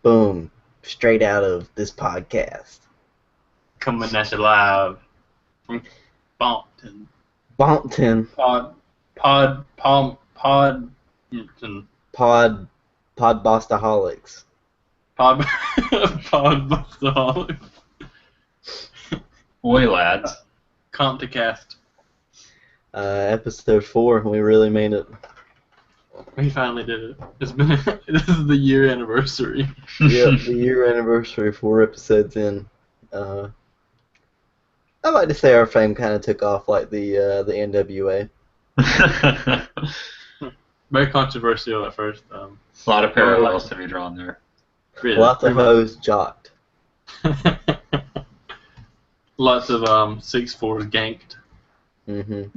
Boom. Straight out of this podcast. Coming at you live from Compton. Bompton. Pod. Pod Bostaholics. Pod. Boy, lads. Comptocast. Episode 4. We really made it. We finally did it. It's been this is the year anniversary. Yep, the year anniversary, 4 episodes in. I'd like to say our fame kind of took off like the NWA. Very controversial at first. A lot of parallels to be drawn there. Really, Lots of hoes jocked. Lots of 6'4" ganked. Mm-hmm.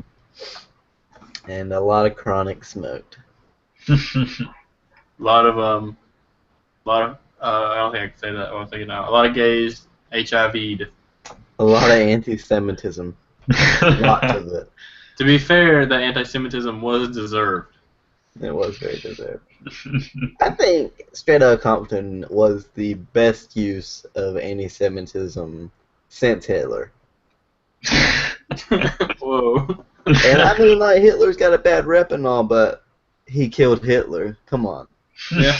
And a lot of chronic smoked. A lot of I don't think I can say that. I'm thinking now. A lot of gays HIV'd. A lot of anti-Semitism. Lots of it. To be fair, the anti-Semitism was deserved. It was very deserved. I think Straight Outta Compton was the best use of anti-Semitism since Hitler. Whoa. And I mean, like, Hitler's got a bad rep and all, but he killed Hitler. Come on. Yeah.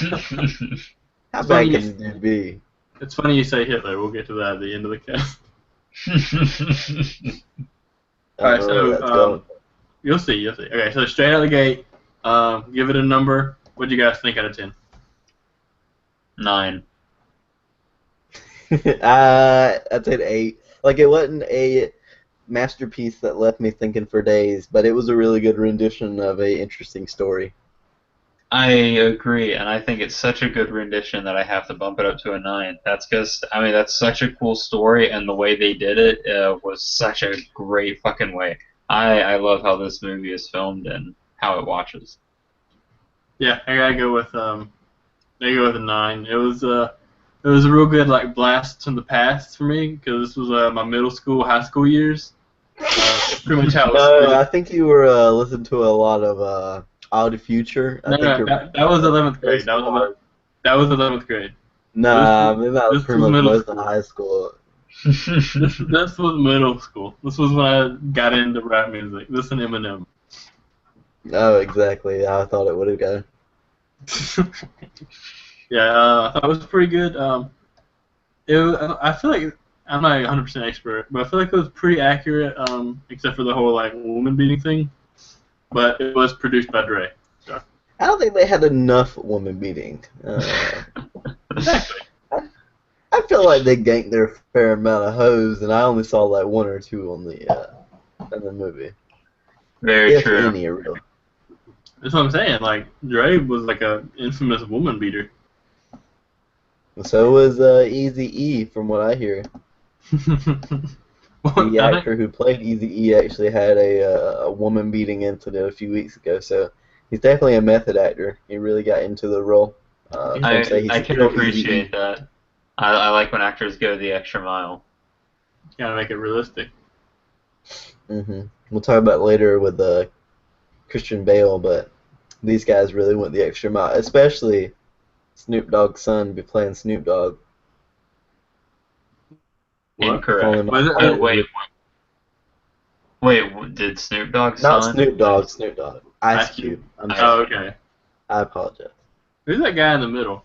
How bad can it be? It's funny you say Hitler. We'll get to that at the end of the cast. Alright, so you'll see. Okay, so straight out of the gate, give it a number. What do you guys think out of 10? 9. I'd say 8. Like, it wasn't a masterpiece that left me thinking for days, but it was a really good rendition of a interesting story. I agree, and I think it's such a good rendition that I have to bump it up to a 9. That's just, I mean, that's such a cool story, and the way they did it was such a great fucking way. I love how this movie is filmed and how it watches. Yeah, I gotta go with a 9. It was a real good like blast from the past for me because this was my middle school, high school years. Pretty much how it was. No, I think you were listening to a lot of Outta Future. No, that was 11th grade. That was 11th grade. Nah, I mean, that was pretty much most of high school. This was middle school. This was when I got into rap music. This and Eminem. Oh, exactly. I thought it would have gone. Yeah, that was pretty good. I feel like I'm not 100% expert, but I feel like it was pretty accurate, except for the whole like woman beating thing. But it was produced by Dre. So. I don't think they had enough woman beating. Exactly. I feel like they ganked their fair amount of hoes, and I only saw like 1 or 2 on the in the movie. Very if true. Any, really. That's what I'm saying. Like Dre was like a infamous woman beater. So was Eazy-E, from what I hear. The actor who played Eazy-E actually had a woman beating incident a few weeks ago, so he's definitely a method actor. He really got into the role. I can appreciate that. I like when actors go the extra mile. Gotta make it realistic. We'll talk about it later with Christian Bale, but these guys really went the extra mile, especially Snoop Dogg's son be playing Snoop Dogg. Incorrect. Wait, did Snoop Dogg's son? Not Snoop Dogg, Snoop Dogg. Ice Cube. I'm sorry. Oh, okay. I apologize. Who's that guy in the middle?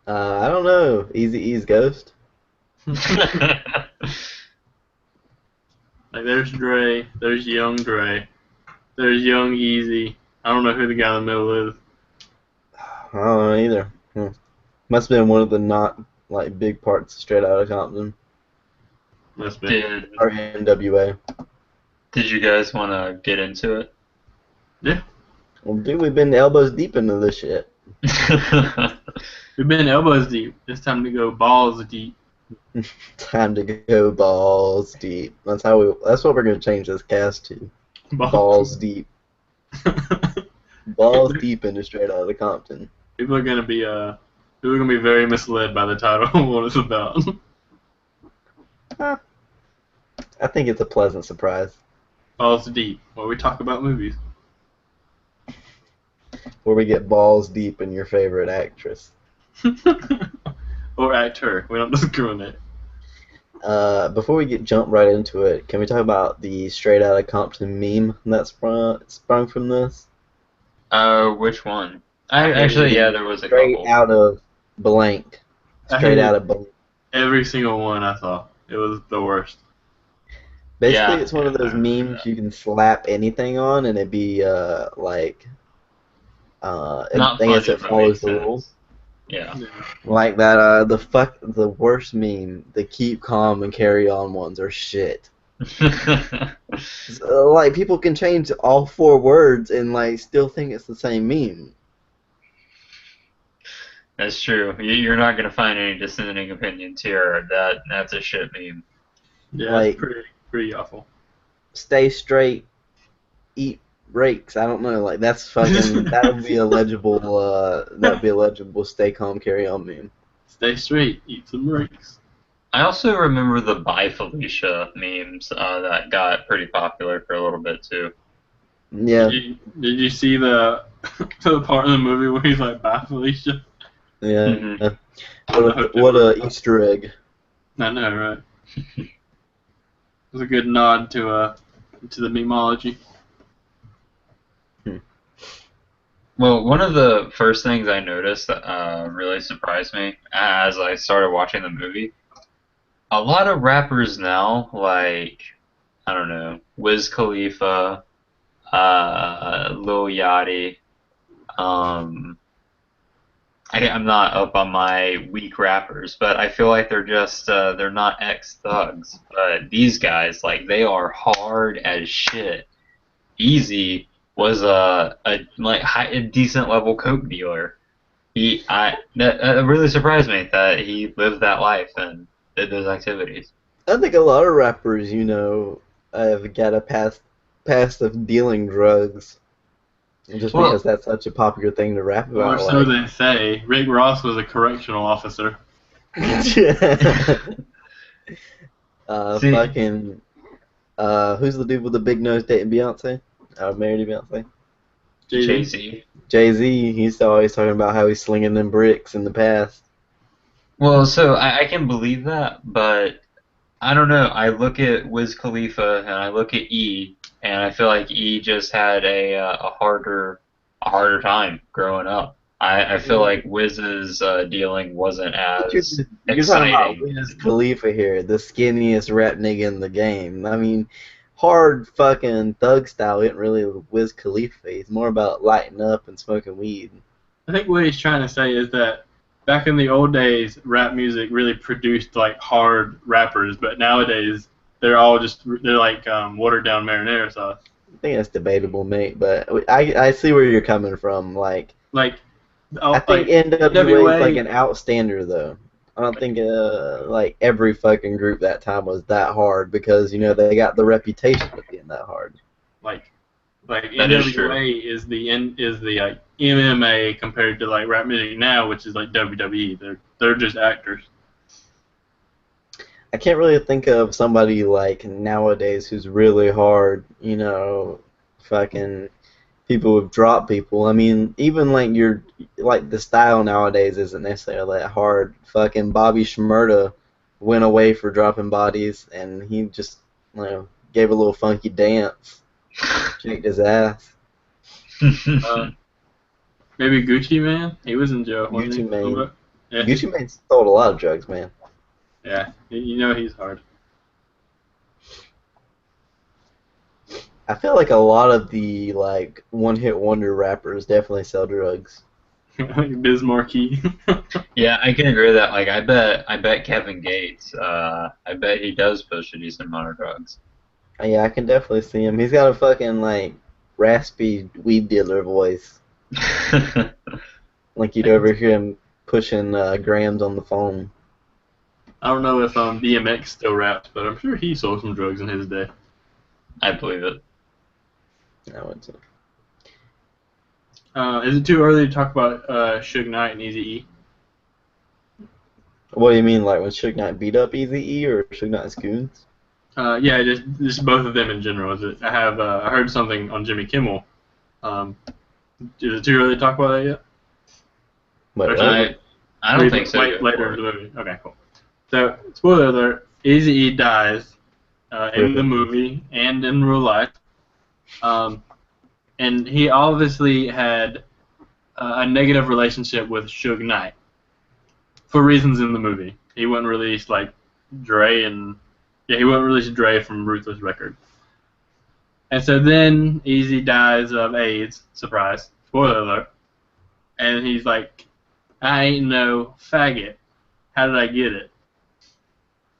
I don't know. Eazy-E's ghost? Like, there's Dre, there's young Dre, there's young Eazy. I don't know who the guy in the middle is. I don't know either. Must have been one of the not like big parts of Straight Outta Compton. Must be. Or NWA. Did you guys want to get into it? Yeah. Well, dude, we've been elbows deep into this shit. We've been elbows deep. It's time to go balls deep. Time to go balls deep. That's what we're gonna change this cast to. Balls deep. Balls deep into Straight Outta Compton. People are gonna be very misled by the title of what it's about. I think it's a pleasant surprise. Balls deep, where we talk about movies. Where we get balls deep in your favorite actress. Or actor. We don't discriminate. Before we jump right into it, can we talk about the Straight Outta Compton meme that sprung from this? Which one? I hated Actually, it. yeah, there was a Straight couple. out of blank. I Straight hated out of blank. every single one I saw. It was the worst. Basically, Yeah, it's one yeah, of I those remember memes you can slap anything on and it'd be like that. Not I guess funny, it but makes follows the rules. sense. Yeah. Yeah. Like that, the worst meme, the keep calm and carry on ones are shit. Like people can change all four words and like still think it's the same meme. That's true. You're not gonna find any dissenting opinions here. That's a shit meme. Yeah, it's Like pretty awful. stay straight, eat rakes. I don't know. Like that's fucking that would be a legible. That'd be a legible stay calm carry on meme. Stay straight, eat some rakes. I also remember the Bye Felicia memes that got pretty popular for a little bit too. Yeah, Did you see the the part of the movie where he's like, "Bye, Felicia"? yeah. Hmm. What a Easter egg. I know, right? It was a good nod to the memeology. Well, one of the first things I noticed that really surprised me as I started watching the movie, a lot of rappers now, like, I don't know, Wiz Khalifa, Lil Yachty, um, I'm not up on my weak rappers, but I feel like they're just, they're not ex-thugs. But these guys, like, they are hard as shit. Easy was a decent level coke dealer. That really surprised me that he lived that life and did those activities. I think a lot of rappers, have got a past of dealing drugs, just because Well, that's such a popular thing to rap Or about. so Like, they say. Rick Ross was a correctional officer. see, Fucking, who's the dude with the big nose dating Beyonce? Married to Beyonce? Jay-Z. JC. Jay-Z, he's always talking about how he's slinging them bricks in the past. Well, so I can believe that, but I don't know. I look at Wiz Khalifa and I look at E, and I feel like E just had a harder time growing up. I feel like Wiz's dealing wasn't as You're talking about exciting. Wiz Khalifa here, the skinniest rap nigga in the game. I mean, hard fucking thug style isn't really Wiz Khalifa. He's more about lighting up and smoking weed. I think what he's trying to say is that back in the old days, rap music really produced like hard rappers, but nowadays they're like watered down marinara sauce. I think that's debatable, mate, but I see where you're coming from. Like, Like, I think like NWA is like NWA, an outstander, though. I don't think like every fucking group that time was that hard because they got the reputation of being that hard. like That is true. NWA is the like MMA compared to like rap music now, which is like WWE. They're just actors. I can't really think of somebody like nowadays who's really hard. Fucking people who've dropped people. I mean, even like the style nowadays isn't necessarily that hard. Fucking Bobby Shmurda went away for dropping bodies, and he just gave a little funky dance, shaked his ass. Maybe Gucci Man. He was in jail. Wasn't he? Gucci Mane. Yeah. Gucci Mane sold a lot of drugs, man. Yeah. You know he's hard. I feel like a lot of the like one-hit wonder rappers definitely sell drugs. Biz Markie. Yeah, I can agree with that. Like, I bet Kevin Gates. I bet he does push a decent amount of drugs. Yeah, I can definitely see him. He's got a fucking like raspy weed dealer voice. Like you'd overhear him pushing grams on the phone. I don't know if DMX still raps, but I'm sure he sold some drugs in his day. I believe it. I would say. Is it too early to talk about Suge Knight and Eazy-E? What do you mean, like when Suge Knight beat up Eazy-E or Suge Knight's goons? Yeah, just both of them in general. I heard something on Jimmy Kimmel. Is it too early to talk about that yet? But Or should I don't read think so. later in the movie. Okay, cool. So, spoiler alert: Eazy-E dies in the movie and in real life. And he obviously had a negative relationship with Suge Knight for reasons in the movie. He wouldn't release like Dre and he wouldn't release Dre from Ruthless Records. And so then Eazy dies of AIDS. Surprise. Spoiler alert. And he's like, I ain't no faggot. How did I get it?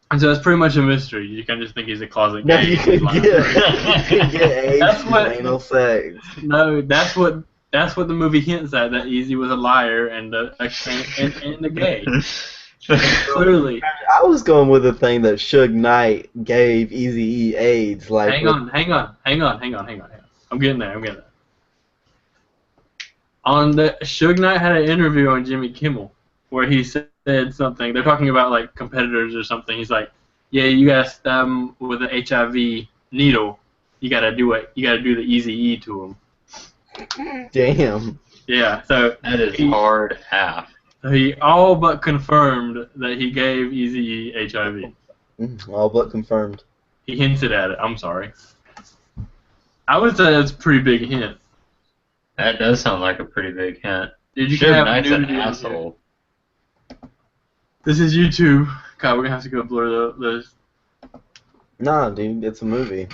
And so it's pretty much a mystery. You can just think he's a closet No, gay. you can get AIDS That's from what- anal sex. No, that's what the movie hints at. That Eazy was a liar and a gay. Clearly. I was going with the thing that Suge Knight gave Eazy-E AIDS. Like, Hang on. I'm getting there. Suge Knight had an interview on Jimmy Kimmel where he said something. They're talking about like competitors or something. He's like, "Yeah, you gotta stab him with an HIV needle. You gotta do it. You gotta do the Eazy-E to him." Damn. Yeah. So That is hard half. he all but confirmed that he gave Eazy-E HIV. All but confirmed. He hinted at it. I'm sorry. I would say that's a pretty big hint. That does sound like a pretty big hint. Dude, you Suge can have Knight's an nudity in here. asshole. This is YouTube. God, we're gonna have to go blur those. Nah, dude, it's a movie.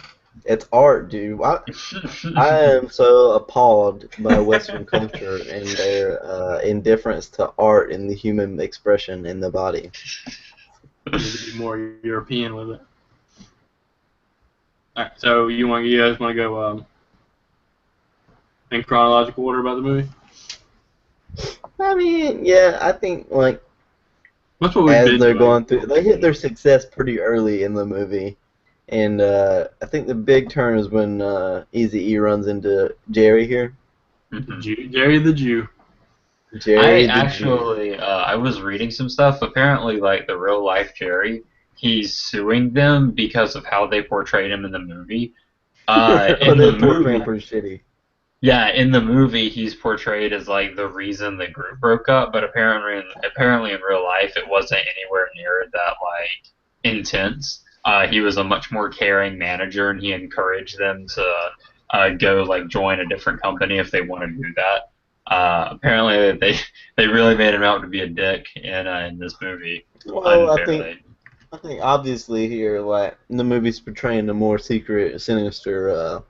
It's art, dude. I am so appalled by Western culture and their indifference to art and the human expression in the body. You need to be more European with it. Alright, so you guys want to go in chronological order about the movie? I mean, yeah, I think like That's what we've as been they're doing. going through, they hit their success pretty early in the movie, and I think the big turn is when Eazy-E runs into Jerry here. Jerry the Jew. Jerry I was reading some stuff. Apparently, like the real life Jerry, he's suing them because of how they portrayed him in the movie. In the movie, pretty shitty. yeah, in the movie, he's portrayed as like the reason the group broke up, but apparently in real life, it wasn't anywhere near that like intense. He was a much more caring manager, and he encouraged them to go like join a different company if they wanted to do that. Apparently, they really made him out to be a dick in this movie. Well, Unfairly. I think obviously here, like the movie's portraying a more secret, sinister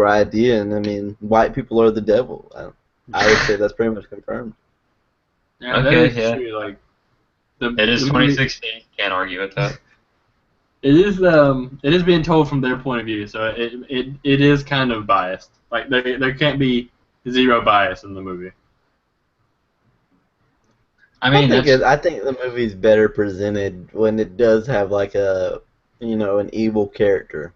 idea, and I mean, white people are the devil. I would say that's pretty much confirmed. Yeah, Okay, that is yeah. true. Like, It is the movie- 2016. Can't argue with that. It is being told from their point of view, so it is kind of biased. Like there can't be zero bias in the movie. I mean, I think the movie's better presented when it does have like an evil character,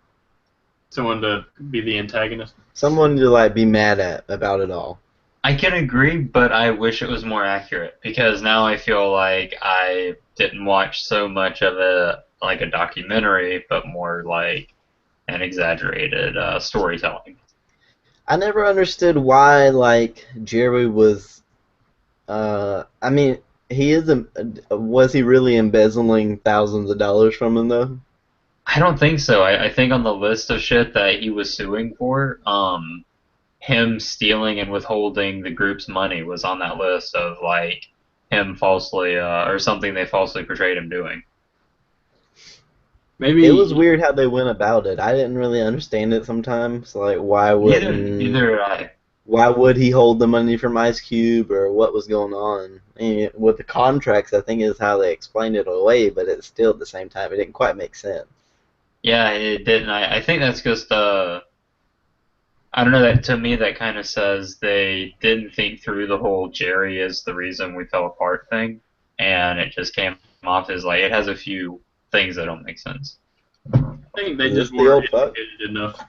Someone to be the antagonist. someone to like be mad at about it all. I can agree, but I wish it was more accurate because now I feel like I didn't watch so much of it like a documentary, but more like an exaggerated storytelling. I never understood why like Jerry was. I mean, was he really embezzling thousands of dollars from him though? I don't think so. I think on the list of shit that he was suing for, him stealing and withholding the group's money was on that list of like him falsely or something they falsely portrayed him doing. Maybe It was weird how they went about it. I didn't really understand it sometimes. Like, Neither did I. why would he hold the money from Ice Cube, or what was going on? And with the contracts, I think is how they explained it away, but it's still at the same time, it didn't quite make sense. Yeah, it didn't. I think that's just I don't know, that to me that kind of says they didn't think through the whole Jerry is the reason we fell apart thing, and it just came off as like it has a few things that don't make sense. I think they Is just this the weren't old fuck? educated enough.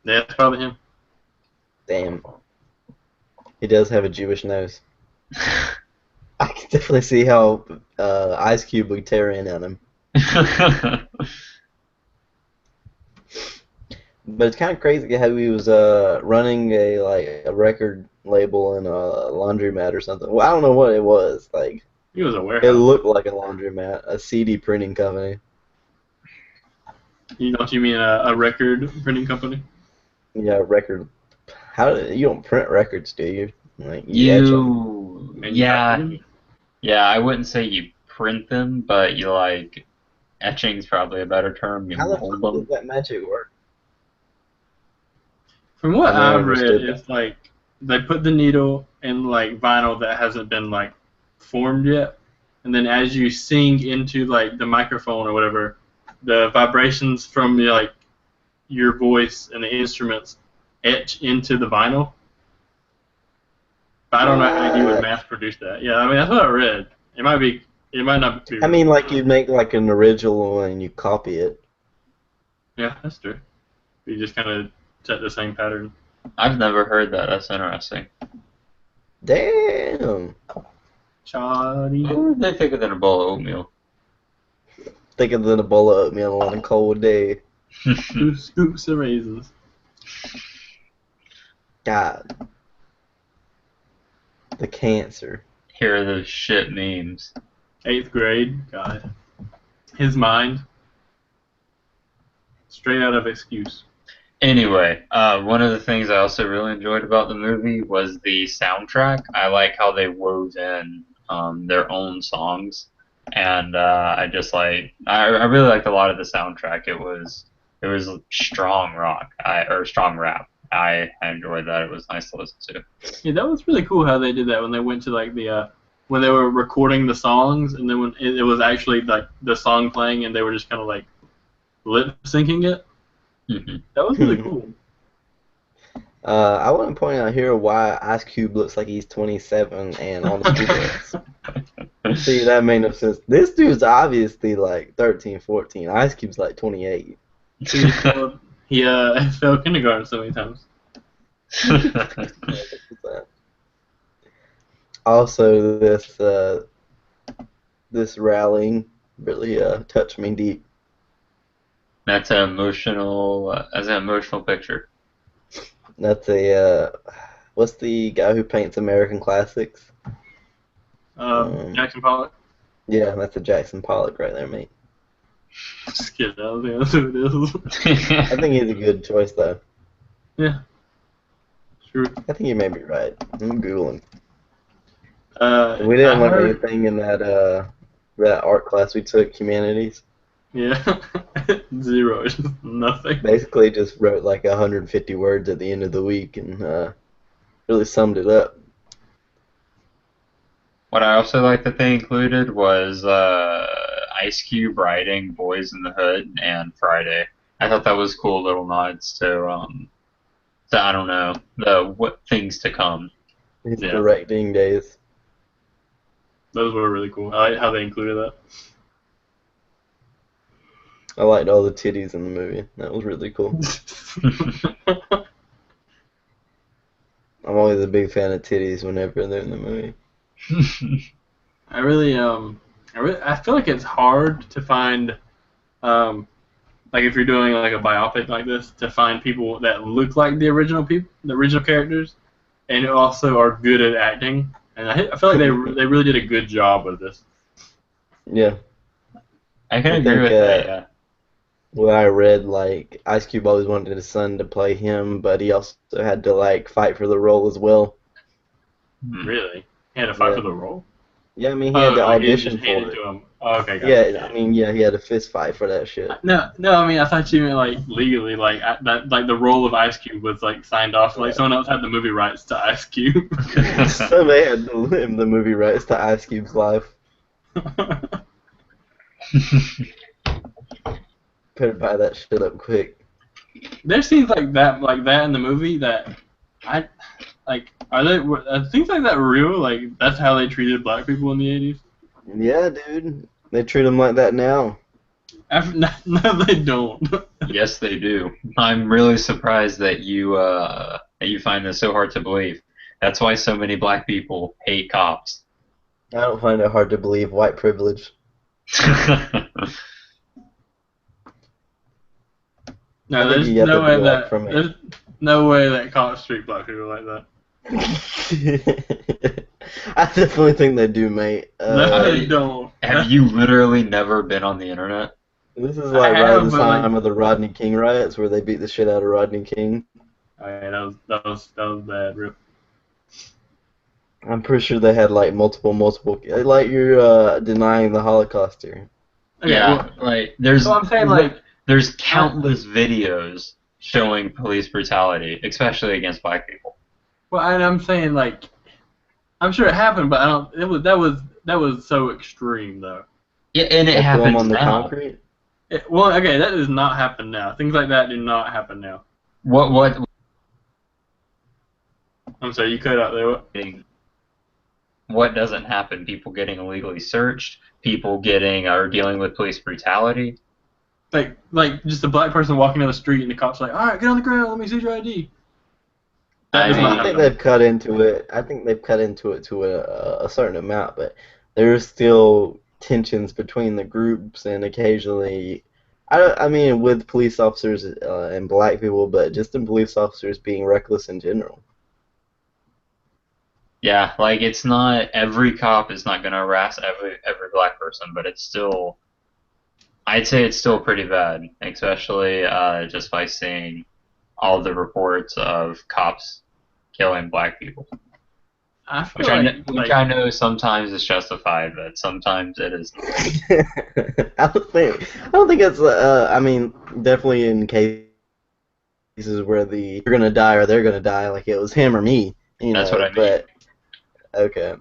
Yeah, that's probably him. Damn. He does have a Jewish nose. I can definitely see how Ice Cube would tear in on him. But it's kind of crazy how he was running a record label in a laundromat or something. Well, I don't know what it was. Like He was a it warehouse. looked like a laundromat, a CD printing company. Don't you mean a record printing company? Yeah, record. You don't print records, do you? Like you etch them. Manufactured Yeah, them? yeah. I wouldn't say you print them, but you like etching's probably a better term. You How the mold fuck does them. that magic work? From what I never I've read, understood that. it's like they put the needle in like vinyl that hasn't been like formed yet, and then as you sing into like the microphone or whatever, the vibrations from like your voice and the instruments etch into the vinyl. But I don't know how you would What? mass produce that. Yeah, I mean that's what I read. It might not be I real. mean, like you make like an original and you copy it. Yeah, that's true. You just kind of set the same pattern. I've never heard that. That's interesting. Damn. Shoddy. Ooh, they thicker than a bowl of oatmeal. Thicker than a bowl of oatmeal on a cold day. Two scoops of raisins. God. The cancer. Here are those shit memes. 8th grade. God. His mind. Straight out of Excuse. Anyway, one of the things I also really enjoyed about the movie was the soundtrack. I like how they wove in their own songs, and I just I really liked a lot of the soundtrack. It was strong rock, or strong rap. I enjoyed that. It was nice to listen to. Yeah, that was really cool how they did that when they went to like the when they were recording the songs, and then when it was actually like the song playing, and they were just kind of like lip syncing it. Hmm. That was really cool. I want to point out here why Ice Cube looks like he's 27 and on the school bus. See, that made no sense. This dude's obviously like 13, 14. Ice Cube's like 28. He failed kindergarten so many times. Also, this rallying really touched me deep. That's an emotional picture. That's what's the guy who paints American classics? Jackson Pollock. Yeah, that's a Jackson Pollock right there, mate. Just kidding. I don't think that's who it is. I think he's a good choice though. Yeah. True. I think you may be right. I'm googling. We I didn't learn heard. anything in that art class we took, humanities. Yeah. Zero. It's just nothing. Basically, just wrote like 150 words at the end of the week and really summed it up. What I also liked that they included was Ice Cube writing "Boys in the Hood" and "Friday." I thought that was cool little nods to I don't know what things to come. His Yeah. directing days. Those were really cool. I like how they included that. I liked all the titties in the movie. That was really cool. I'm always a big fan of titties whenever they're in the movie. I feel like it's hard to find, like if you're doing like a biopic like this, to find people that look like the original characters, and also are good at acting. And I feel like they really did a good job with this. Yeah. I can I agree think, with that. Yeah. What I read, like Ice Cube always wanted his son to play him, but he also had to like fight for the role as well. Really, he had to fight Yeah. for the role. Yeah, I mean he had to Like he audition just for handed it. to him. Oh, okay, gotcha. Yeah, I mean he had a fist fight for that shit. No, I mean I thought you meant like legally, like that, like the role of Ice Cube was like signed off. Like someone else had the movie rights to Ice Cube. Somebody had to live the movie rights to Ice Cube's life. Better buy that shit up quick. There's scenes like that in the movie that I like. Are things like that real? Like that's how they treated black people in the '80s? Yeah, dude. They treat them like that now. No, they don't. Yes, they do. I'm really surprised that you find this so hard to believe. That's why so many black people hate cops. I don't find it hard to believe white privilege. No, I think there's you have no to be way like that from it. there's no way that cops treat black people like that. I definitely think they do, mate. No, they don't. Have you literally never been on the internet? This is I like right at have, the but like, time of the Rodney King riots where they beat the shit out of Rodney King. oh, yeah, that was bad, bro. I'm pretty sure they had like multiple. Like you're denying the Holocaust here. Okay, Yeah, well, like so I'm saying like, there's I, countless videos showing police brutality, especially against black people. well, and I'm saying like, I'm sure it happened, but I don't. That was so extreme though. Yeah, and it They threw them happens on the now. concrete. Well, okay, that does not happen now. Things like that do not happen now. What I'm sorry, you cut out there. What? what doesn't happen? People getting illegally searched, people getting or dealing with police brutality. Like just a black person walking down the street and the cops like, all right, get on the ground, let me see your ID. That I does not mean, I think happen. they've cut into it. I think they've cut into it to a certain amount, but there's still tensions between the groups, and occasionally, I mean, with police officers and black people, but just in police officers being reckless in general. yeah, like it's not every cop is not gonna harass every black person, but it's still I'd say it's still pretty bad, especially just by seeing all the reports of cops killing black people, I feel like which I know sometimes is justified, but sometimes it is not. I don't think it's. I mean, definitely in cases where you're gonna die or they're gonna die, like it was him or me, That's what I mean. But okay.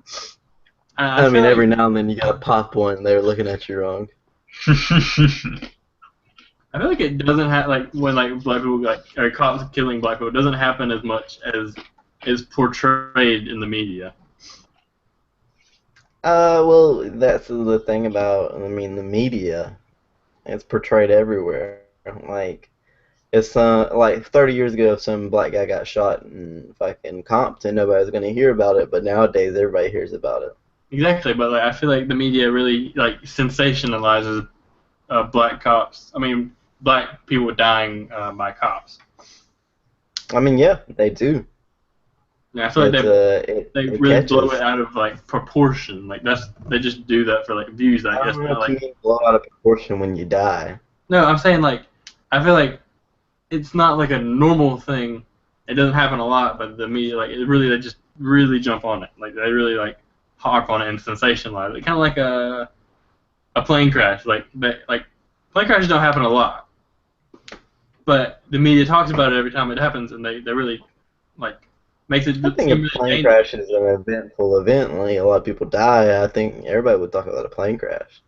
I I feel mean, every like now and then you gotta pop one. And they're looking at you wrong. I feel like it doesn't have like when like black people like or cops killing black people, it doesn't happen as much as is portrayed in the media. Well, that's the thing about. I mean, the media. It's portrayed everywhere. Like it's like 30 years ago, if some black guy got shot in fucking Compton, nobody was gonna hear about it. But nowadays, everybody hears about it. Exactly, but like I feel like the media really like sensationalizes black cops. I mean, black people dying by cops. I mean, yeah, they do. Yeah, I feel like It's they it really blow it catches. out of like proportion. Like they just do that for like views. Like I that's don't know not if you like mean blow out of proportion when you die. no. I'm saying like I feel like it's not like a normal thing. It doesn't happen a lot, but the media like it really they just really jump on it. Like they really like harp on it and sensationalize it. Kind of like a plane crash. Like plane crashes don't happen a lot, but the media talks about it every time it happens, and they really like makes it I think seem a really plane dangerous. crash is an eventful event. Like a lot of people die. I think everybody would talk about a plane crash.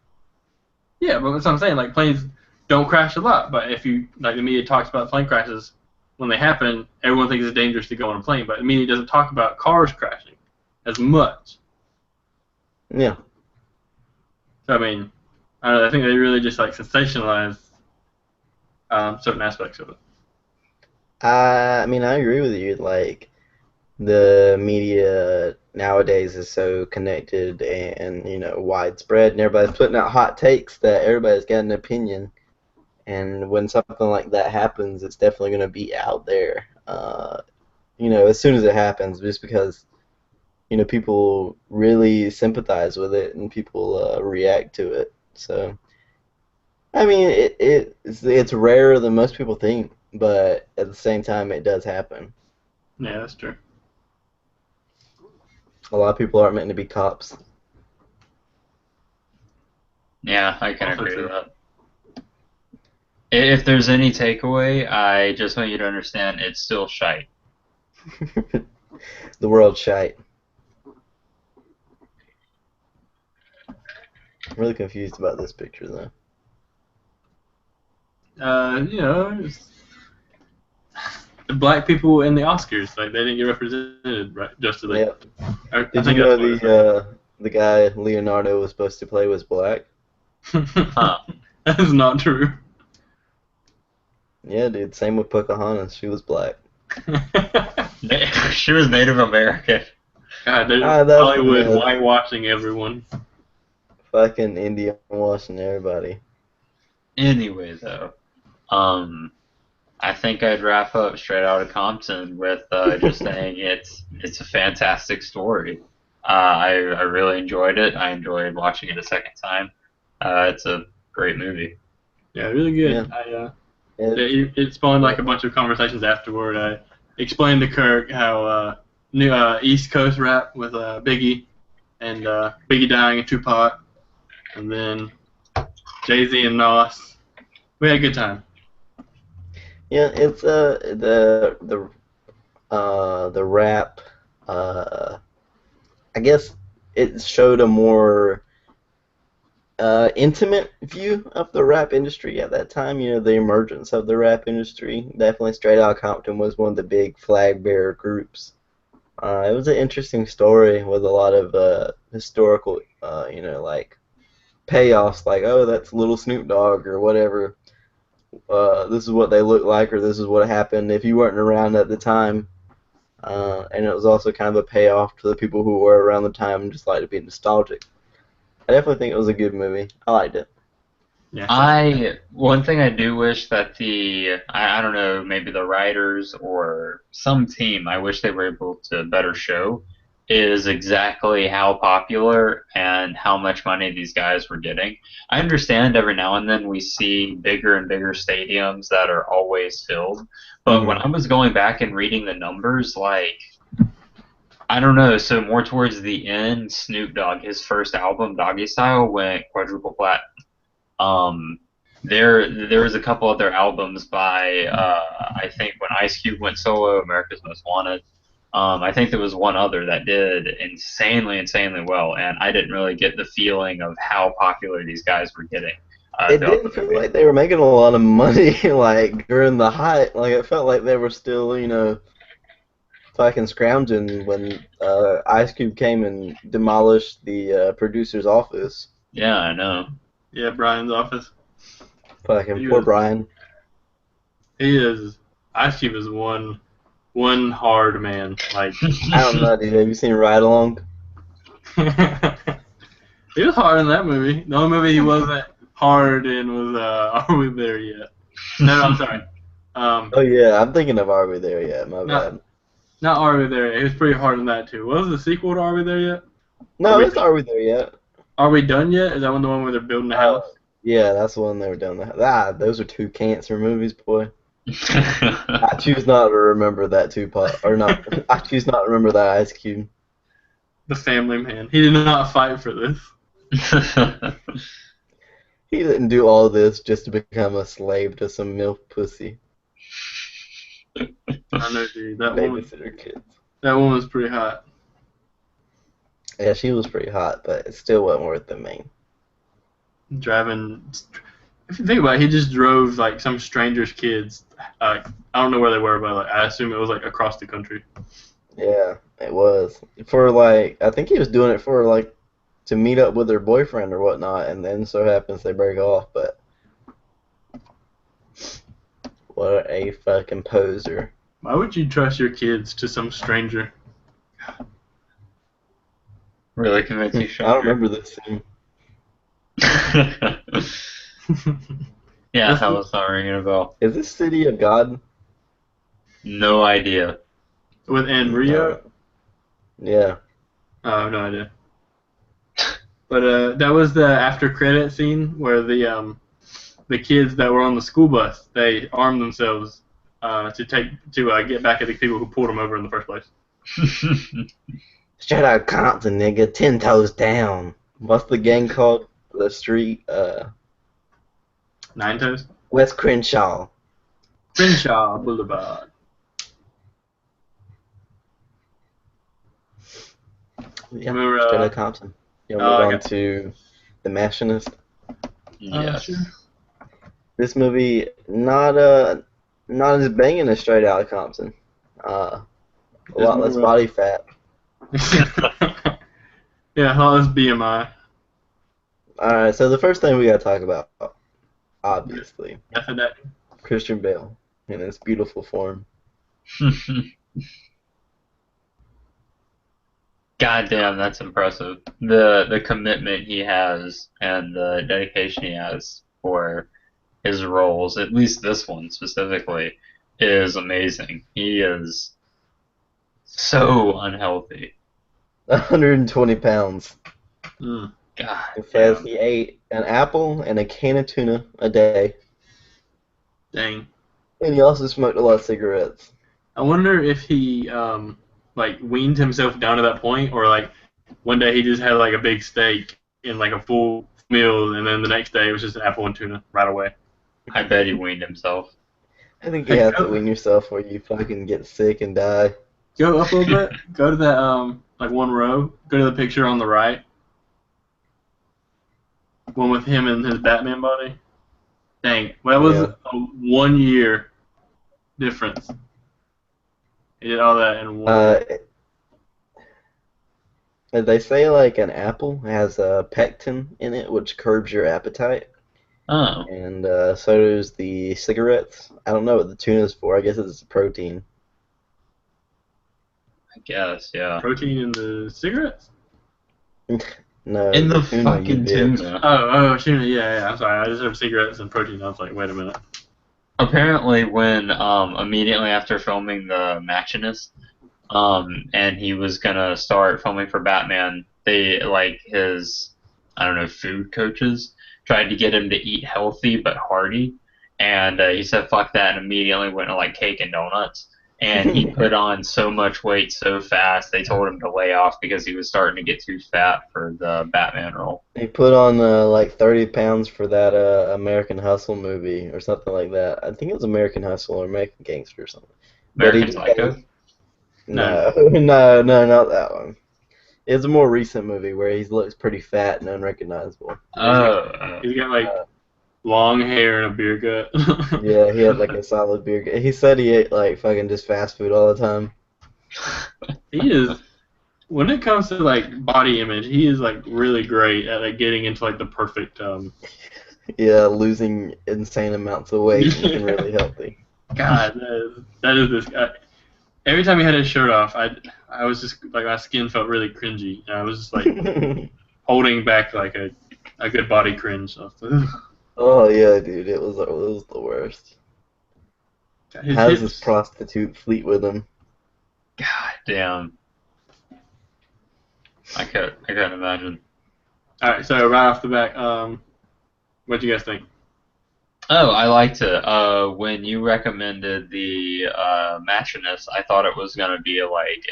Yeah, but that's what I'm saying. Like planes don't crash a lot, but if you like the media talks about plane crashes when they happen, everyone thinks it's dangerous to go on a plane, but the media doesn't talk about cars crashing as much. Yeah. So I mean, I don't know, I think they really just like sensationalize certain aspects of it. I mean, I agree with you. Like the media nowadays is so connected and widespread, and everybody's putting out hot takes that everybody's got an opinion. And when something like that happens, it's definitely going to be out there. As soon as it happens, just because people really sympathize with it and people react to it. So I mean, it's rarer than most people think, but at the same time, it does happen. Yeah, that's true. A lot of people aren't meant to be cops. Yeah, I can Also agree with true. that. If there's any takeaway, I just want you to understand it's still shite. The world's shite. I'm really confused about this picture, though. It's the black people in the Oscars, like they didn't get represented right justly. Yep. I Did you think know that's what it said. the guy Leonardo was supposed to play was black? Huh. That is not true. Yeah, dude. Same with Pocahontas. She was black. She was Native American. God, they're That's Hollywood whitewashing everyone. fucking Indian washing everybody. Anyway, though, um, I think I'd wrap up Straight Outta Compton with just saying it's a fantastic story. I really enjoyed it. I enjoyed watching it a second time. It's a great movie. Yeah, really Yeah. good. It's, It spawned like a bunch of conversations afterward. I explained to Kirk how new East Coast rap with Biggie and Biggie dying and Tupac, and then Jay-Z and Nas. We had a good time. yeah, it's the rap. I guess it showed a more intimate view of the rap industry at that time. You know, the emergence of the rap industry. Definitely, Straight Outta Compton was one of the big flag bearer groups. It was an interesting story with a lot of historical, like payoffs, like, oh, that's Little Snoop Dogg or whatever. This is what they look like, or this is what happened if you weren't around at the time. And it was also kind of a payoff to the people who were around the time and just like to be nostalgic. I definitely think it was a good movie. I liked it. Yeah, I one thing I do wish that I don't know, maybe the writers or some team, I wish they were able to better show is exactly how popular and how much money these guys were getting. I understand every now and then we see bigger and bigger stadiums that are always filled, but when Hmm. I was going back and reading the numbers, like I don't know, so more towards the end, Snoop Dogg, his first album, Doggy Style, went quadruple plat. um, there was a couple other albums by I think when Ice Cube went solo, America's Most Wanted. I think there was one other that did insanely well, and I didn't really get the feeling of how popular these guys were getting It throughout the didn't feel movie. like they were making a lot of money like during the height. Like it felt like they were still, fucking scrounging when Ice Cube came and demolished the producer's office. Yeah, I know. yeah, Brian's office. Fucking He poor was. Brian. He is. Ice Cube is one hard man. Like I don't know, dude. Have you seen Ride Along? he was hard in that movie. The only movie he wasn't hard in was Are We There Yet? No, I'm sorry. Oh yeah, I'm thinking of Are We There Yet? My Not bad. not Are We There Yet. He was pretty hard in that too. What was the sequel to Are We There Yet? Are No, we it's Are We There Yet? Are We Done Yet? Is that the one where they're building a house? Yeah, that's the one they were doing. Those are two cancer movies, boy. I choose not to remember that Tupac, or not. I choose not to remember that Ice Cube. The Family Man. He did not fight for this. He didn't do all this just to become a slave to some MILF pussy. I know, dude. Babysitter kids. That woman was pretty hot. Yeah, she was pretty hot, but it still wasn't worth the main. Driving. If you think about it, he just drove like some stranger's kids. I don't know where they were, but like, I assume it was like across the country. Yeah, it was. For like, I think he was doing it for like to meet up with her boyfriend or whatnot, and then so happens they break off, but what a fucking poser. Why would you trust your kids to some stranger? Really can make you I don't stronger. remember this scene. Yeah, That's that was not ringing a bell. Is this City of God? No idea. with Rio. Yeah. Oh, no idea. But that was the after credit scene where the kids that were on the school bus they armed themselves to get back at the people who pulled them over in the first place. Straight out Compton, nigga. 10 toes down. What's the gang called? The street? Nine Toes. West Crenshaw. Crenshaw Boulevard. Yeah, Remember, straight out Compton. You'll oh, move I on got- to The Machinist. Yes. sure. This movie, not as banging as Straight Outta Compton. A There's lot less more, body fat. yeah, how is BMI? Alright, so the first thing we gotta talk about, obviously, Method acting. Christian Bale in his beautiful form. God damn, that's impressive. The commitment he has and the dedication he has for his roles, at least this one specifically, is amazing. He is so unhealthy. 120 pounds. Mm. God It says damn. he ate an apple and a can of tuna a day, Dang. and he also smoked a lot of cigarettes. I wonder if he like weaned himself down to that point, or like one day he just had like a big steak and like a full meal, and then the next day it was just an apple and tuna right away. I bet he weaned himself. I think you Hey, have to wean yourself or you fucking get sick and die. go up a little bit. Go to that like one row. Go to the picture on the right. One with him and his Batman body. Dang, well, that was Yeah. a 1 year difference. He did all that in 1 year. They say like an apple has pectin in it, which curbs your appetite, Oh, and so does the cigarettes. I don't know what the tuna's for. I guess it's protein. I guess, yeah. Protein in the cigarettes? No, In the the tuna, you fucking bitch. tuna. Oh, tuna. Yeah. I'm sorry. I just heard cigarettes and protein. I was like, wait a minute. Apparently, when immediately after filming the Machinist, and he was gonna start filming for Batman, they like his, I don't know, food coaches tried to get him to eat healthy but hearty, and he said fuck that and immediately went to like cake and donuts. And he put on so much weight so fast they told him to lay off because he was starting to get too fat for the Batman role. He put on like 30 pounds for that American Hustle movie or something like that. I think it was American Hustle or American Gangster or something. But he American just Psycho? No. no, not that one. It's a more recent movie where he looks pretty fat and unrecognizable. He's got like long hair and a beer gut. Yeah, he had like a solid beard. He said he ate like fucking just fast food all the time. He is. When it comes to like body image, he is like really great at like getting into like the perfect. Yeah, losing insane amounts of weight and looking really healthy. God, that is this guy. Every time he had his shirt off, I was just like my skin felt really cringy. And I was just like holding back like a good body cringe. So, Oh yeah, dude, it was the worst. his How's this hips. prostitute fleet with him? God damn. I couldn't imagine. All right, so right off the bat, what do you guys think? Oh, I liked it. When you recommended the Machinist, I thought it was gonna be like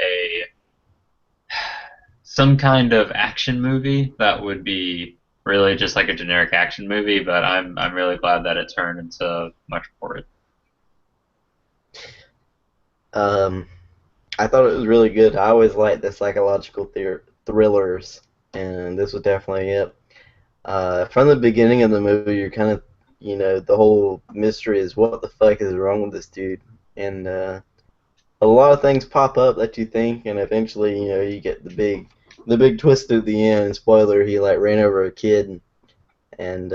some kind of action movie that would be really just like a generic action movie, but I'm really glad that it turned into much more. I thought it was really good. I always like the psychological thrillers, and this was definitely it. From the beginning of the movie, you're kind of, the whole mystery is what the fuck is wrong with this dude, and a lot of things pop up that you think, and eventually, you get the big twist at the end. Spoiler: he like ran over a kid, and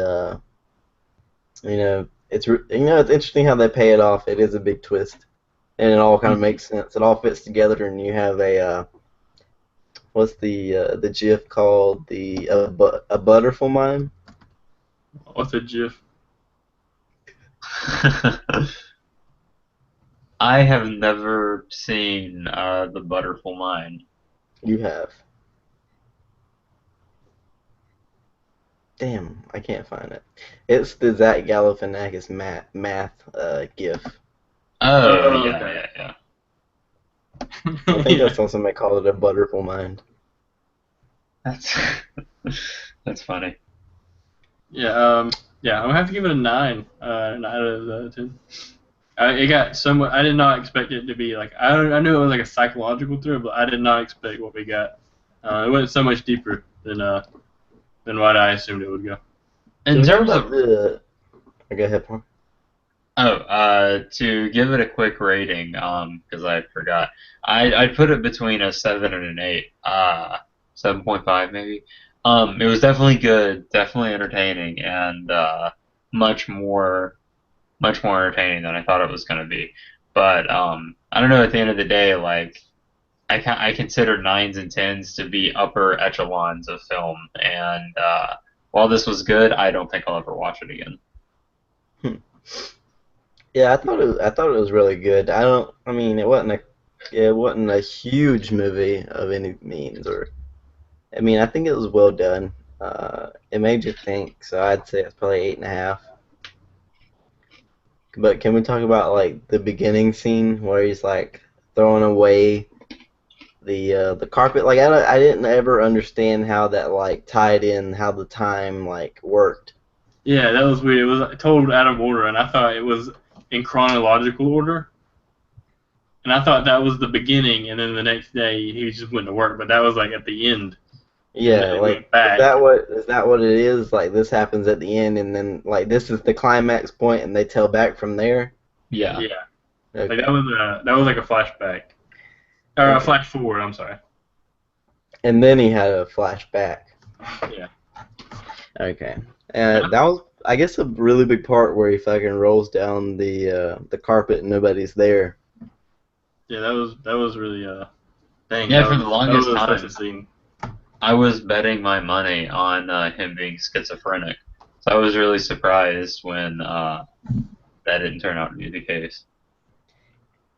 it's interesting how they pay it off. It is a big twist, and it all kind of makes sense. It all fits together, and you have what's the GIF called? A butterfly mime. What's a GIF? I have never seen the Butterfly Mind. You have. Damn, I can't find it. It's the Zach Galifianakis math GIF. Oh, Oh, yeah, okay. yeah, I think that's how somebody called it, a butterfly mind. That's that's funny. Yeah, I'm gonna have to give it a 9 out of 10. It got somewhat. I did not expect it to be like. I knew it was like a psychological thriller, but I did not expect what we got. It went so much deeper than what I assumed it would go. In So terms about of the. Go ahead, Paul. to give it a quick rating, because I forgot, I'd put it between a 7 and an 8, 7.5 maybe. It was definitely good, definitely entertaining, and much more entertaining than I thought it was gonna be. But I don't know. At the end of the day, like I consider nines and tens to be upper echelons of film, and while this was good, I don't think I'll ever watch it again. Hmm. Yeah, I thought it was really good. I mean, it wasn't a huge movie of any means, or I mean, I think it was well done. It made you think, so I'd say it's probably 8.5. But can we talk about like the beginning scene where he's like throwing away the carpet? Like I didn't ever understand how that like tied in how the time like worked. Yeah, that was weird. It was told out of order, and I thought it was in chronological order. And I thought that was the beginning, and then the next day he just went to work. But that was like at the end, and then Yeah, it like went back. is that what it is? Like this happens at the end, and then like this is the climax point, and they tell back from there. Yeah. Yeah, like Okay, that was like a flashback or a okay, flash forward. I'm sorry. and then he had a flashback. Yeah, Okay, and that was I guess a really big part where he fucking rolls down the carpet and nobody's there. yeah, that was really dang, Yeah, for the that longest was such a time, scene. I was betting my money on him being schizophrenic. So I was really surprised when that didn't turn out to be the case.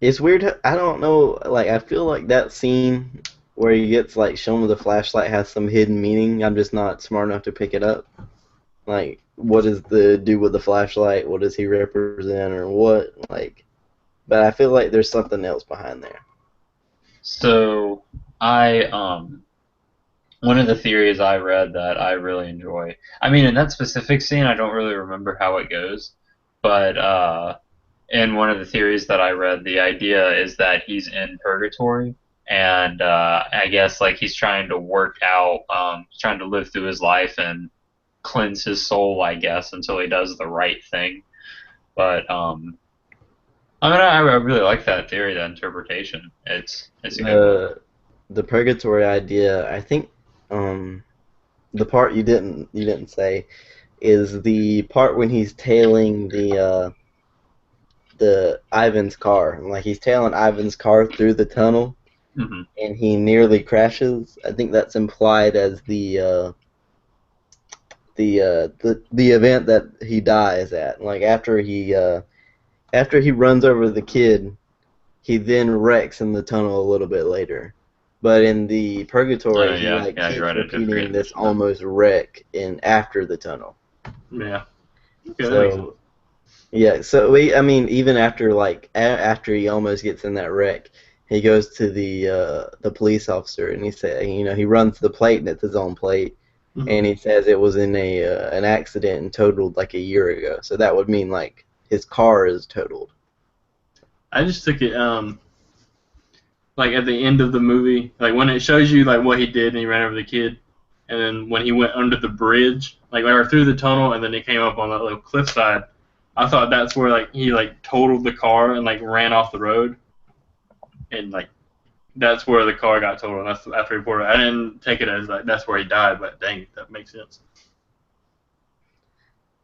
It's weird. I don't know. Like I feel like that scene where he gets like shown with a flashlight has some hidden meaning. I'm just not smart enough to pick it up. Like, what does the dude with the flashlight? What does he represent, or what? Like, but I feel like there's something else behind there. So I one of the theories I read that I really enjoy. I mean, in that specific scene, I don't really remember how it goes, but in one of the theories that I read, the idea is that he's in purgatory, and I guess like he's trying to work out, trying to live through his life and cleanse his soul, I guess, until he does the right thing. But I mean, I really like that theory, that interpretation. It's a good one. The the purgatory idea. I think the part you didn't say is the part when he's tailing the Ivan's car. Like he's tailing Ivan's car through the tunnel, Hmm. and he nearly crashes. I think that's implied as the event that he dies at. Like after he runs over the kid, he then wrecks in the tunnel a little bit later. But in the Oh purgatory, he yeah, like yeah, you're keeps right. I did forget repeating to this mention that. almost wreck in after the tunnel. Yeah, okay, that makes sense. So yeah, so I mean, even after like after he almost gets in that wreck, he goes to the police officer and he said, you know, he runs the plate and it's his own plate, Hmm. and he says it was in a an accident and totaled like a year ago. So that would mean like his car is totaled. I just took it like at the end of the movie, like when it shows you like what he did and he ran over the kid, and then when he went under the bridge, like or through the tunnel, and then he came up on that little cliffside. I thought that's where like he like totaled the car and like ran off the road, and like that's where the car got totaled. That's after he reported. I didn't take it as like that's where he died, but dang, that makes sense.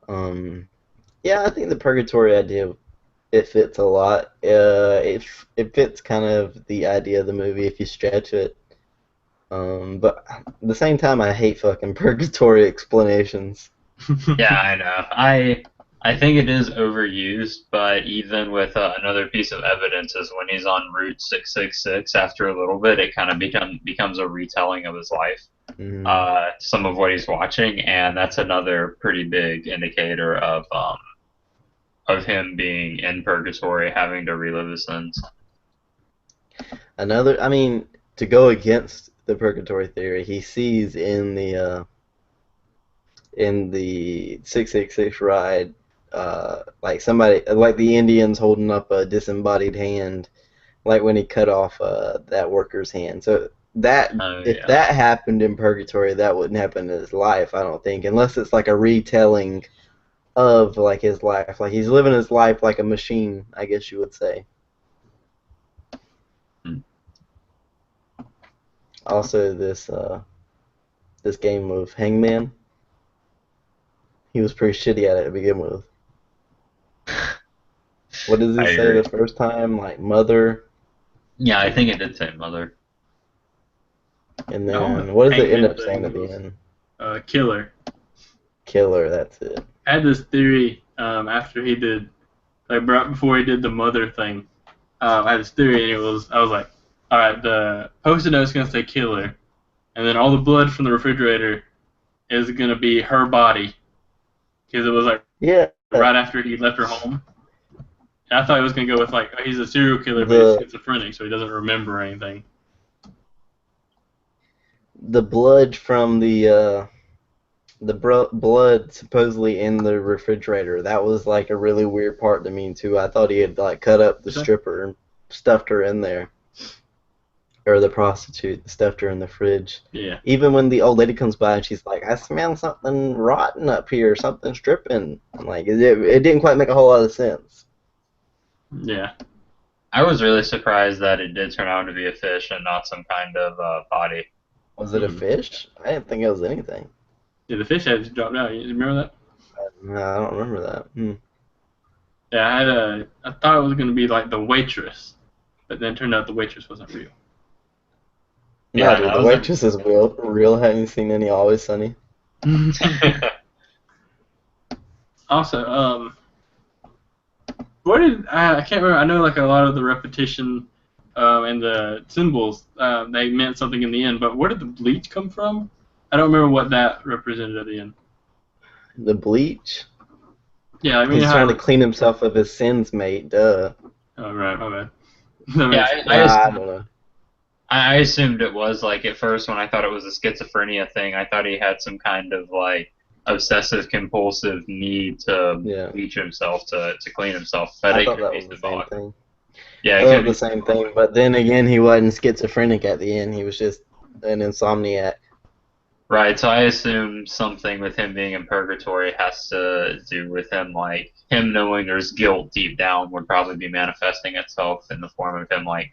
Um, yeah, I think the purgatory idea it fits a lot. It fits kind of the idea of the movie if you stretch it. But at the same time, I hate fucking purgatory explanations. Yeah, I know. I think it is overused, but even with another piece of evidence is when he's on Route 666. After a little bit, it kind of becomes a retelling of his life. Mm, Some of what he's watching, and that's another pretty big indicator of him being in purgatory, having to relive his sins. another, I mean, to go against the purgatory theory, he sees in the 666 ride, like somebody, like the Indians holding up a disembodied hand, like when he cut off that worker's hand. So that Oh if yeah. that happened in purgatory, that wouldn't happen in his life, I don't think, unless it's like a retelling of like his life, like he's living his life like a machine, I guess you would say. Hmm. Also, this game of Hangman, he was pretty shitty at it to begin with. What does he I say agree. the first time? Like mother, Yeah, I think it did say mother. and The whole then what does it end Hangman up saying thing at the was end? killer. Killer. That's it. I had this theory after he did, like right before he did the mother thing. I had this theory, and I was like, all right, the post-it note's gonna say killer, and then all the blood from the refrigerator is gonna be her body, because it was like Yeah, right after he left her home. And I thought he was gonna go with like he's a serial killer, but he's the schizophrenic, so he doesn't remember anything. the blood from the blood supposedly in the refrigerator. That was like a really weird part to me too. I thought he had like cut up the stripper and stuffed her in there, or the prostitute stuffed her in the fridge. Yeah. Even when the old lady comes by and she's like, "I smell something rotten up here, something stripping." I'm like, it didn't quite make a whole lot of sense. Yeah. I was really surprised that it did turn out to be a fish and not some kind of body. Was it a fish? I didn't think it was anything. Yeah, the fish head dropped out. You remember that? No, I don't remember that. Yeah, I thought it was gonna be like the waitress, but then it turned out the waitress wasn't real. No, Yeah, dude, that the was waitress is real. Real. Haven't you seen any Always Sunny? Also, where did I can't remember. I know like a lot of the repetition and the symbols they meant something in the end, but where did the bleach come from? I don't remember what that represented at the end. The bleach. Yeah, I mean He's how. trying to clean himself of his sins, mate. Duh. Oh right, my bad. That Yeah, makes sense. I don't know. I assumed it was like at first when I thought it was a schizophrenia thing. I thought he had some kind of like obsessive compulsive need to Yeah. bleach himself to clean himself. But I it thought could that be was the same symbolic. thing. Yeah, I it thought could the be. same thing, but then again, he wasn't schizophrenic at the end. He was just an insomniac. Right, so I assume something with him being in purgatory has to do with him, like, him knowing there's guilt deep down would probably be manifesting itself in the form of him, like,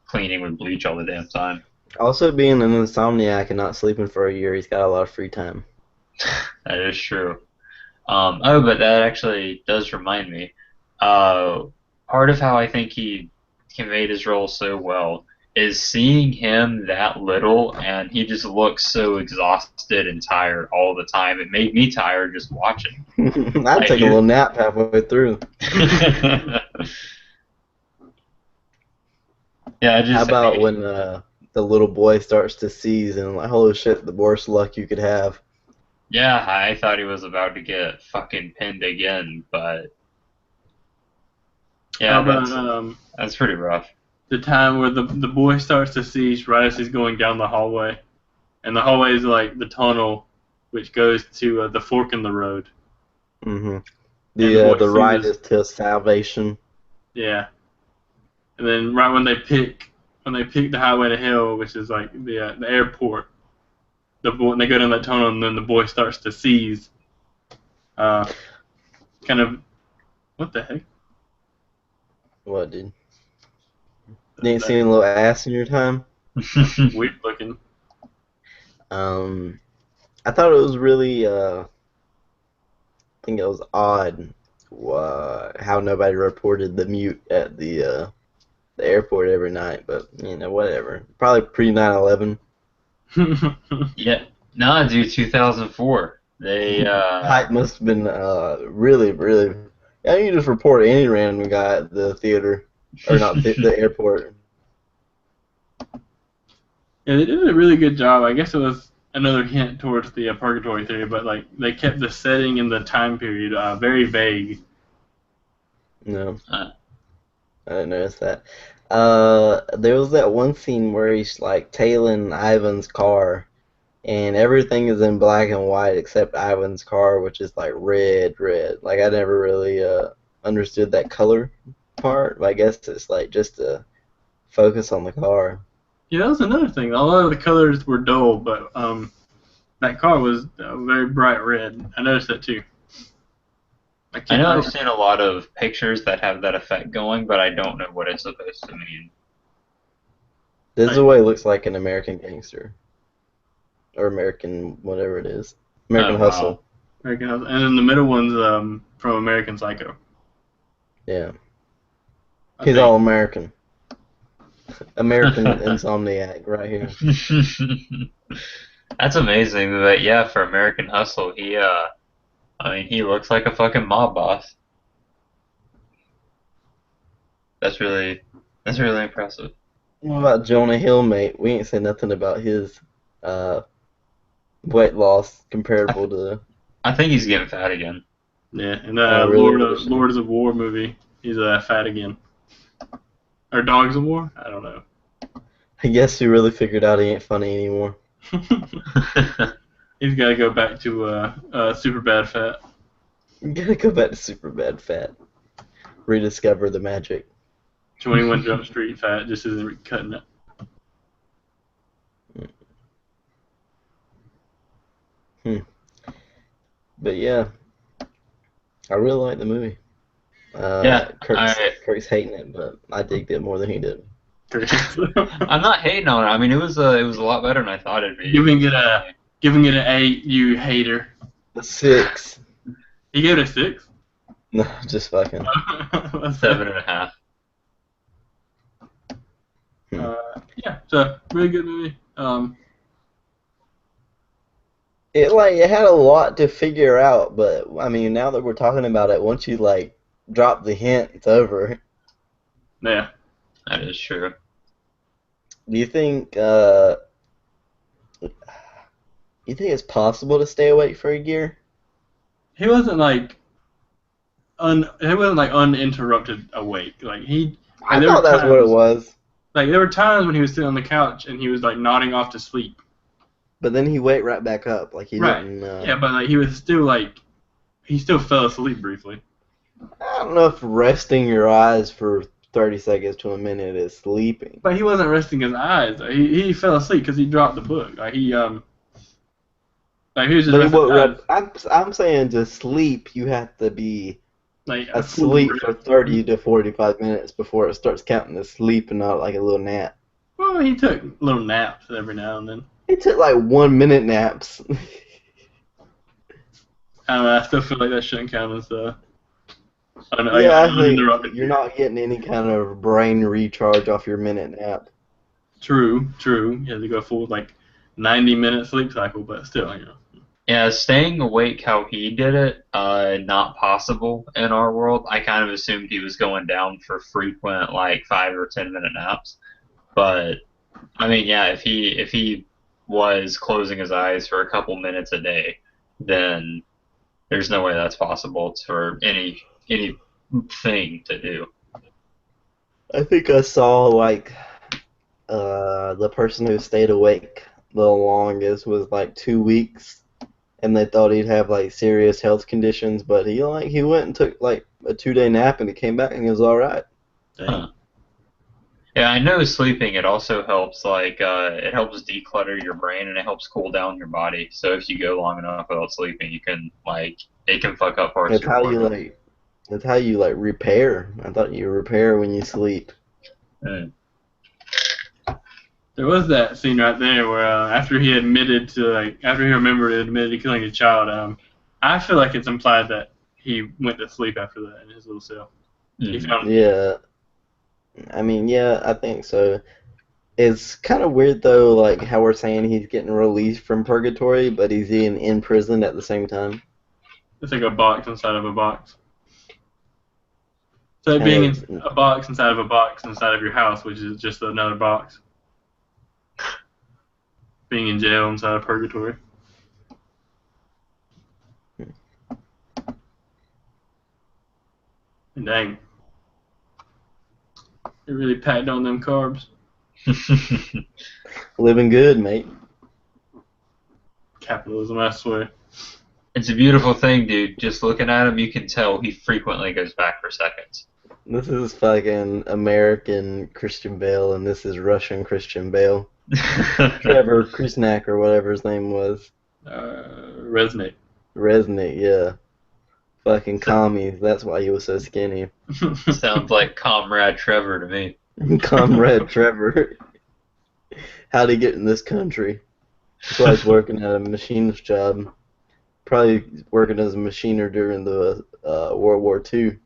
cleaning with bleach all the damn time. Also, being an insomniac and not sleeping for a year, he's got a lot of free time. That is true. Oh, but that actually does remind me. Part of how I think he conveyed his role so well is seeing him that little, and he just looks so exhausted and tired all the time. It made me tired just watching. I'd take a little nap halfway through. Yeah, How about when the little boy starts to seize and like, holy shit, the worst luck you could have. Yeah, I thought he was about to get fucking pinned again, but How yeah, about that's pretty rough. the time where the boy starts to seize right as he's going down the hallway, and the hallway is like the tunnel, which goes to the fork in the road. Mm-hmm. And The ride seizes. is to salvation. Yeah. And then right when they pick the highway to hell, which is like the airport, they go down that tunnel, and then the boy starts to seize. Kind of, what the heck? What, dude? You ain't seen a little ass in your time? Weird looking. I thought it was really, I think it was odd how nobody reported the mute at the airport every night, but, you know, whatever. Probably pre-9/11. Yeah, nah, dude, 2004. They Hype must have been really, really. Yeah, you can just report any random guy at the theater, or not the airport. Yeah, they did a really good job. I guess it was another hint towards the purgatory theory, but like they kept the setting and the time period very vague. No, Uh. I didn't notice that. There was that one scene where he's like tailing Ivan's car, and everything is in black and white except Ivan's car, which is like red. Like I never really understood that color part, but I guess it's like just to focus on the car. Yeah, that was another thing. A lot of the colors were dull, but that car was very bright red. I noticed that too. I know I've seen a lot of pictures that have that effect going, but I don't know what it's supposed to mean. This is the way it looks like an American Gangster. Or American whatever it is. American Hustle. Wow. American Hustle. And then the middle one's from American Psycho. Yeah. He's all American. American insomniac right here. That's amazing. But yeah, for American Hustle, he I mean, he looks like a fucking mob boss. That's really impressive. What about Jonah Hill, mate? We ain't said nothing about his uh, weight loss I, comparable to. I think he's getting fat again. Yeah, and Oh, really? What was Lords of War movie, he's fat again. Or Dogs of War? I don't know. I guess we really figured out he ain't funny anymore. He's got to go back to super bad fat. You gotta go back to super bad fat. Rediscover the magic. 21 Jump Street fat just isn't cutting it. But yeah, I really like the movie. Yeah, Kirk's hating it, but I digged it more than he did. I'm not hating on it. I mean, it was a lot better than I thought it'd be. Giving it an 8, you hater. A 6. He gave it a 6? No, just fucking. 7.5. Yeah, so really good movie. It had a lot to figure out, but I mean, now that we're talking about it, once you drop the hint, it's over. Yeah. That is true. Do you think it's possible to stay awake for a year? He wasn't like uninterrupted awake. I thought that's what it was. Like there were times when he was sitting on the couch and he was like nodding off to sleep. But then he wake right back up, like he didn't. Yeah, but like he was still he still fell asleep briefly. I don't know if resting your eyes for 30 seconds to a minute is sleeping. But he wasn't resting his eyes. He fell asleep because he dropped the book. He was just resting. I'm saying to sleep, you have to be asleep for 30 30 to 45 minutes before it starts counting as sleep and not like a little nap. Well, he took little naps every now and then. He took like 1 minute naps. I don't know, I still feel like that shouldn't count as I think you're not getting any kind of brain recharge off your minute nap. True. You have to go full 90-minute sleep cycle, but still, Yeah, staying awake how he did it, not possible in our world. I kind of assumed he was going down for frequent 5 or 10 minute naps. But I mean, yeah, if he was closing his eyes for a couple minutes a day, then there's no way that's possible for any thing to do. I think I saw the person who stayed awake the longest was 2 weeks, and they thought he'd have serious health conditions, but he went and took a 2-day nap and he came back and he was all right. Huh. Yeah, I know sleeping, it also helps it helps declutter your brain and it helps cool down your body. So if you go long enough without sleeping, you can it can fuck up parts of your body. That's how you repair. I thought you repair when you sleep. Mm. There was that scene right there where after he remembered admitted to killing a child, I feel like it's implied that he went to sleep after that in his little cell. Mm-hmm. Yeah. I mean, yeah, I think so. It's kind of weird though, how we're saying he's getting released from purgatory, but he's in prison at the same time. It's like a box inside of a box. So being in a box inside of a box inside of your house, which is just another box. Being in jail inside of purgatory. And dang. They really packed on them carbs. Living good, mate. Capitalism, I swear. It's a beautiful thing, dude. Just looking at him, you can tell he frequently goes back for seconds. This is fucking American Christian Bale, and this is Russian Christian Bale. Trevor Krusnak, or whatever his name was. Resnick, yeah. Fucking commies. That's why he was so skinny. Sounds like Comrade Trevor to me. Comrade Trevor. How'd he get in this country? That's why he's working at a machinist job. Probably working as a machiner during the World War II.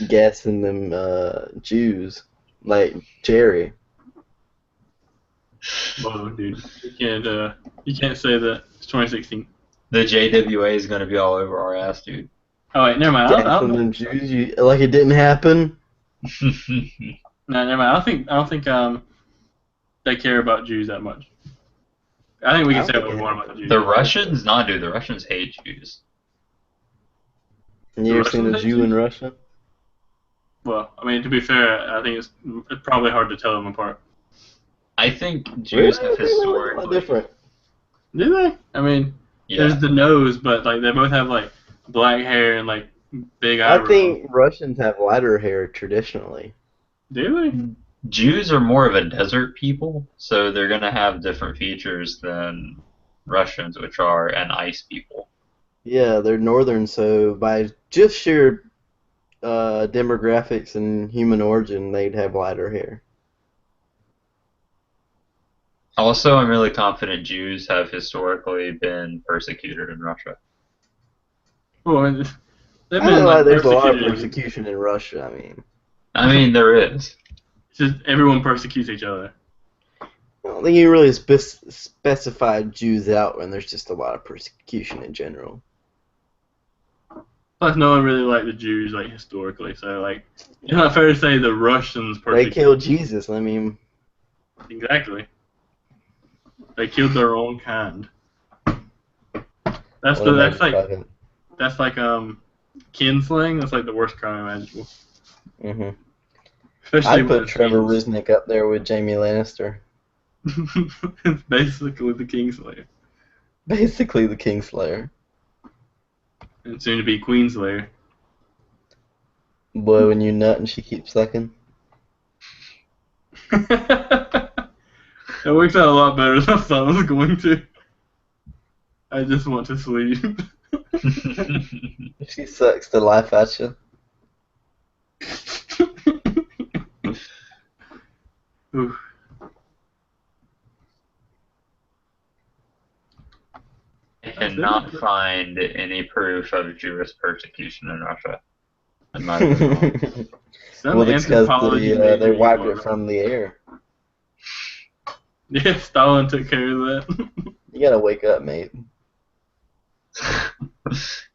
Gassing them Jews. Like Jerry. Whoa, dude. You can't say that. It's 2016. The JWA is gonna be all over our ass, dude. Oh wait, never mind. I Gassing don't, them Jews, like it didn't happen. no, never mind. I don't think they care about Jews that much. I think we I can don't say think what we it want happened. about the Jews. The Russians, nah, dude. The Russians hate Jews. You The ever seen a Russians hate Jew in Jews? Russia? Well, I mean, to be fair, I think it's probably hard to tell them apart. I think Really? Jews I have think they look a lot historically, different. Do they? I mean, there's yeah. the nose, but like they both have like black hair and like big I eyebrows. think Russians have lighter hair traditionally. Do they? Jews are more of a desert people, so they're gonna have different features than Russians, which are an ice people. Yeah, they're northern, so by just sheer demographics and human origin, they'd have lighter hair. Also, I'm really confident Jews have historically been persecuted in Russia. Well, they've I feel been like like there's a lot of persecuted. persecution in Russia. I mean, there is. It's just everyone persecutes each other. I don't think you really specify Jews out when there's just a lot of persecution in general. Plus, no one really liked the Jews like historically, so like it's not fair to say the Russians They persecuted. killed Jesus. Exactly. They killed their own kind. That's what a that's like motherfucker. that's like kinslaying. That's like the worst crime imaginable. hmm Especially I'd when put it's Trevor Jesus. Risnick up there with Jamie Lannister. It's basically the Kingslayer. Basically the Kingslayer. And soon to be Queenslayer. Boy, when you nut and she keeps sucking. It works out a lot better than I thought it was going to. I just want to sleep. She sucks the life at you. Oof. I cannot find any proof of Jewish persecution in Russia. I might have been wrong. Some Well, it's because anthropology major they you wiped are it from the air. Yeah, Stalin took care of that. You gotta wake up, mate.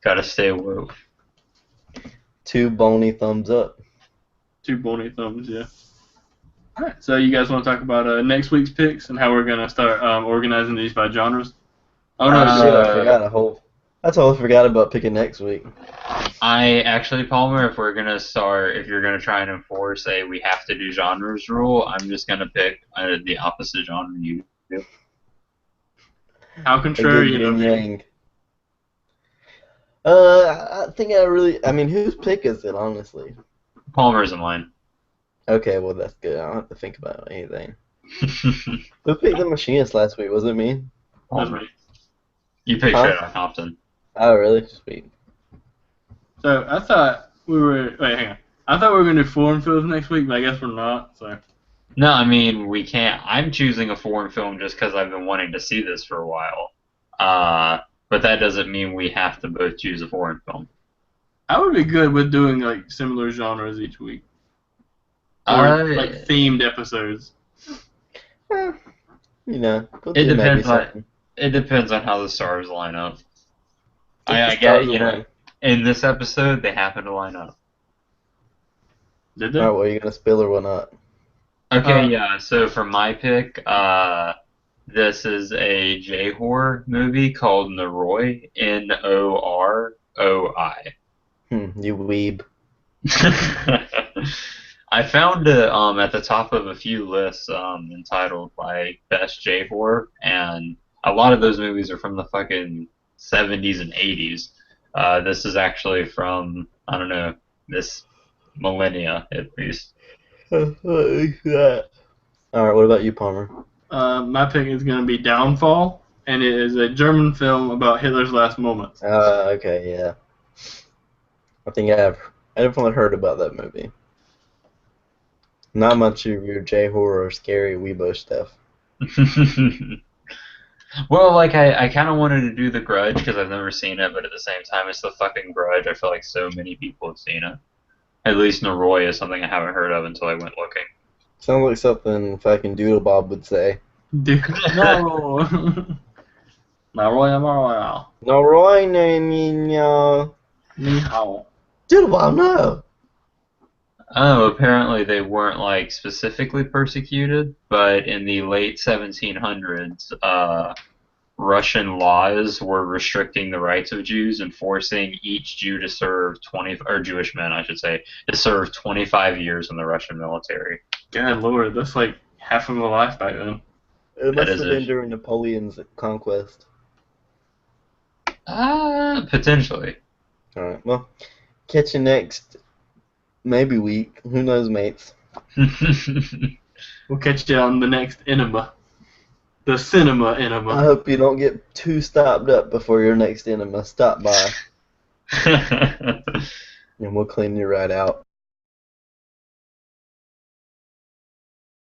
Gotta stay woke. 2 bony thumbs up. 2 bony thumbs, yeah. Alright, so you guys want to talk about next week's picks and how we're going to start organizing these by genres? Oh, no, Shit, I Uh, forgot I totally forgot about picking next week. I actually, Palmer, if you're gonna try and enforce a we have to do genres rule, I'm just gonna pick the opposite genre you do. how contrary Again, of yin you. yang. I think whose pick is it, honestly? Palmer's in line. Okay, well, that's good. I don't have to think about anything. Who picked the Machinist last week? Was it me? That's Palmer. me. You picked Huh? Outta Compton. Oh, really? Sweet. So I thought we were. Wait, hang on. I thought we were going to do foreign films next week, but I guess we're not. So No, I mean, we can't. I'm choosing a foreign film just because I've been wanting to see this for a while. But that doesn't mean we have to both choose a foreign film. I would be good with doing like similar genres each week, or like themed episodes. We'll It do maybe depends on something. it depends on how the stars line up. If I the get stars align. in this episode they happen to line up. Did they? Alright, well, are you gonna spill or what not? Okay, yeah. So for my pick, this is a J-horror movie called Noroi, Noroi. You weeb. I found it at the top of a few lists entitled like Best J-horror, and a lot of those movies are from the fucking 70s and 80s. This is actually from, I don't know, this millennia at least. Alright, what about you, Palmer? My pick is going to be Downfall, and it is a German film about Hitler's last moments. Okay, yeah. I think I definitely heard about that movie. Not much of your J-horror, scary weebo stuff. Well, like, I kind of wanted to do The Grudge because I've never seen it, but at the same time, it's the fucking Grudge. I feel like so many people have seen it. At least Noroi is something I haven't heard of until I went looking. Sounds like something fucking Doodle Bob would say. Dude, no. Royal. No, Roy, no, Ni hao. dude, well, no. Oh, apparently they weren't like specifically persecuted, but in the late 1700s, Russian laws were restricting the rights of Jews and forcing each Jew to serve 20, or Jewish men, I should say, to serve 25 years in the Russian military. God lord, that's like half of a life back then. It That must is have a been during Napoleon's conquest. potentially. All right, well, catch you next, maybe week. Who knows, mates? We'll catch you on the next Enema. The cinema I Enema. hope you don't get too stopped up before your next enema. Stop by, and we'll clean you right out.